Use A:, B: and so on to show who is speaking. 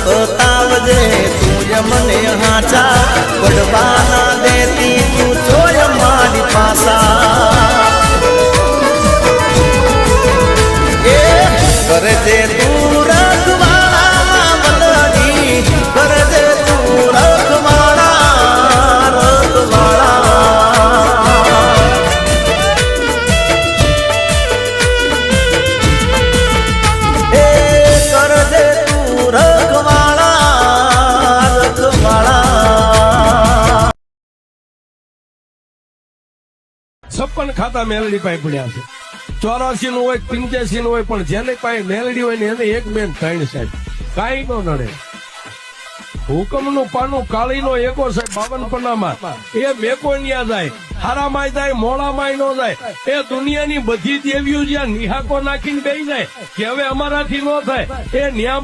A: બતાવજે તું મને હાચા પડવાના દેતી તું જોય મારી પાસા એ કરજે તું રખવાળા વલડી કરજે તું રખવાળા
B: છપ્પન ખાતા મેલડી પાસે પડ્યા છે 84 નું હોય 85 નું હોય પણ જેને પાસે મેલડી હોય ને એને એક બેન ત્રણ સાહેબ કાંઈ નો નડે હુકમ નું પાનું કાળી નો એકો સાહેબ 52 પન્નામાં એ મેકો ન્યા જાય હારામાં જાય મોડામાં નો જાય એ દુનિયાની બધી દેવીઓ જ્યાં નિહાકો નાખીને બેસી જાય કે હવે અમારાથી નો થાય એ ન્યામાં